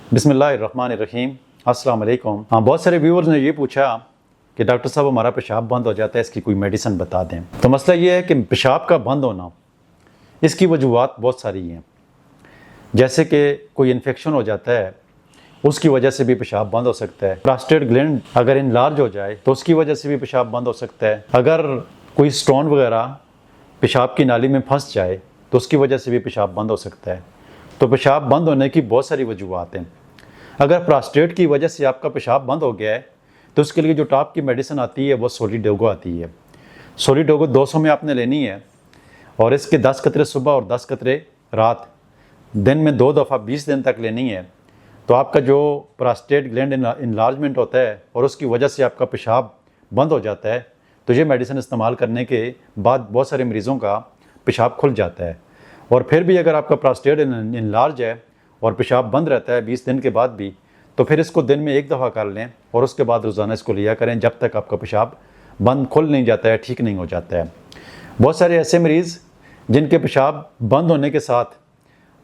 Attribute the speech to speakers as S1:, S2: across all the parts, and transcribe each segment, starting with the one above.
S1: बिस्मिल्लाहिर्रहमानिर्रहीम। अस्सलाम वालेकुम। हाँ, बहुत सारे व्यूअर्स ने ये पूछा कि डॉक्टर साहब हमारा पेशाब बंद हो जाता है, इसकी कोई मेडिसिन बता दें। तो मसला ये है कि पेशाब का बंद होना, इसकी वजूहत बहुत सारी हैं। जैसे कि कोई इन्फेक्शन हो जाता है, उसकी वजह से भी पेशाब बंद हो सकता है। प्रोस्टेट ग्लैंड अगर इनलार्ज हो जाए तो उसकी वजह से भी पेशाब बंद हो सकता है। अगर कोई स्टोन वगैरह पेशाब की नाली में फंस जाए तो उसकी वजह से भी पेशाब बंद हो सकता है। तो पेशाब बंद होने की बहुत सारी वजूहत हैं। अगर प्रोस्टेट की वजह से आपका पेशाब बंद हो गया है तो उसके लिए जो टॉप की मेडिसिन आती है वो सोलिडोगो आती है। सोलिडोगो 200 में आपने लेनी है और इसके 10 कतरे सुबह और 10 कतरे रात, दिन में 2 दफ़ा 20 दिन तक लेनी है। तो आपका जो प्रोस्टेट ग्लैंड इनलार्जमेंट होता है और उसकी वजह से आपका पेशाब बंद हो जाता है, तो ये मेडिसिन इस्तेमाल करने के बाद बहुत सारे मरीज़ों का पेशाब खुल जाता है। और फिर भी अगर आपका प्रोस्टेट इनलार्ज है और पेशाब बंद रहता है 20 दिन के बाद भी, तो फिर इसको दिन में 1 दफ़ा कर लें और उसके बाद रोज़ाना इसको लिया करें जब तक आपका पेशाब बंद खुल नहीं जाता है, ठीक नहीं हो जाता है। बहुत सारे ऐसे मरीज़ जिनके पेशाब बंद होने के साथ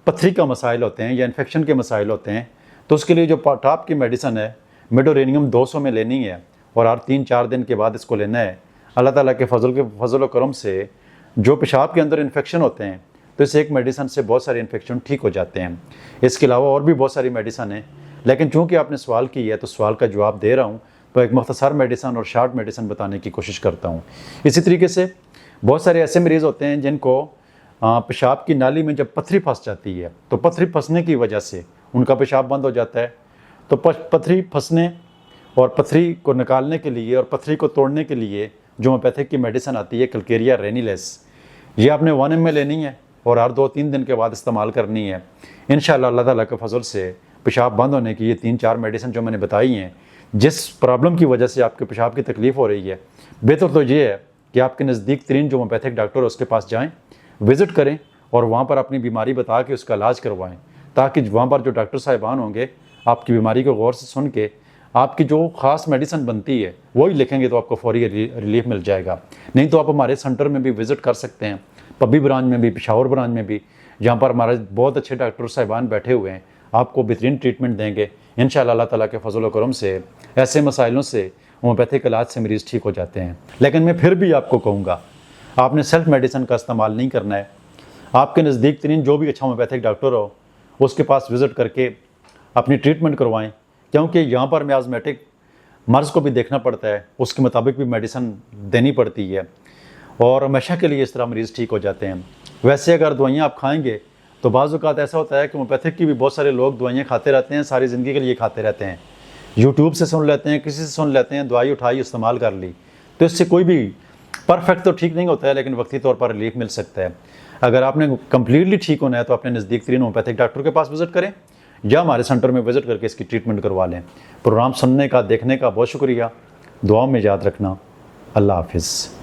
S1: पथरी का मसाइल होते हैं या इन्फेक्शन के मसाइल होते हैं, तो उसके लिए जो टॉप की मेडिसिन है मेडोरेनियम 200 में लेनी है और हर 3-4 दिन के बाद इसको लेना है। अल्लाह ताला के फजल व करम से जो पेशाब के अंदर इन्फेक्शन होते हैं तो इस एक मेडिसिन से बहुत सारे इन्फेक्शन ठीक हो जाते हैं। इसके अलावा और भी बहुत सारी मेडिसिन हैं, लेकिन चूँकि आपने सवाल की है तो सवाल का जवाब दे रहा हूँ, तो एक मुख्तसर मेडिसिन और शार्ट मेडिसिन बताने की कोशिश करता हूँ। इसी तरीके से बहुत सारे ऐसे मरीज़ होते हैं जिनको पेशाब की नाली में जब पथरी फंस जाती है, तो पथरी फंसने की वजह से उनका पेशाब बंद हो जाता है। तो पथरी फंसने और पथरी को निकालने के लिए और पथरी को तोड़ने के लिए जो होम्योपैथिक की मेडिसिन आती है कल्केरिया रेनिलेस, ये आपने 1 ml लेनी है और हर 2-3 दिन के बाद इस्तेमाल करनी है। इंशाअल्लाह अल्लाह ताला के फजल से पेशाब बंद होने की ये 3-4 मेडिसिन जो मैंने बताई हैं, जिस प्रॉब्लम की वजह से आपके पेशाब की तकलीफ़ हो रही है, बेहतर तो ये है कि आपके नज़दीक तरीन जो होम्योपैथिक डॉक्टर है उसके पास जाएँ, विज़िट करें और वहाँ पर अपनी बीमारी बता के उसका इलाज करवाएँ, ताकि वहाँ पर जो डॉक्टर साहिबान होंगे आपकी बीमारी को गौर से सुन के आपकी जो ख़ास मेडिसिन बनती है वही लिखेंगे, तो आपको फौरी रिलीफ मिल जाएगा। नहीं तो आप हमारे सेंटर में भी विज़िट कर सकते हैं, पब्बी ब्रांच में भी, पेशावर ब्रांच में भी, जहाँ पर हमारे बहुत अच्छे डॉक्टर साहिबान बैठे हुए हैं, आपको बेहतरीन ट्रीटमेंट देंगे। इंशाअल्लाह अल्लाह ताला के फजल व करम से ऐसे मसाइलों से होम्योपैथिक इलाज से मरीज़ ठीक हो जाते हैं। लेकिन मैं फिर भी आपको कहूँगा, आपने सेल्फ मेडिसिन का इस्तेमाल नहीं करना है। आपके नज़दीक तरीन जो भी अच्छा होम्योपैथिक डॉक्टर हो उसके पास विज़िट करके अपनी ट्रीटमेंट करवाएं, क्योंकि यहाँ पर मियाज़मेटिक मर्ज़ को भी देखना पड़ता है, उसके मुताबिक भी मेडिसिन देनी पड़ती है और हमेशा के लिए इस तरह मरीज़ ठीक हो जाते हैं। वैसे अगर दवाइयाँ आप खाएंगे तो बाज़ औक़ात ऐसा होता है कि होम्योपैथिक की भी बहुत सारे लोग दवाइयाँ खाते रहते हैं, सारी ज़िंदगी के लिए खाते रहते हैं। यूट्यूब से सुन लेते हैं, किसी से सुन लेते हैं, दवाई उठाई इस्तेमाल कर ली, तो इससे कोई भी परफेक्ट तो ठीक नहीं होता है, लेकिन वक्ती तौर पर रिलीफ मिल सकता है। अगर आपने कम्प्लीटली ठीक होना है तो अपने नज़दीक तरीन होम्योपैथिक डॉक्टर के पास विज़िट करें या हमारे सेंटर में विज़िट करके इसकी ट्रीटमेंट करवा लें। प्रोग्राम सुनने का, देखने का बहुत शुक्रिया। दुआओं में याद रखना। अल्लाह हाफ़िज़।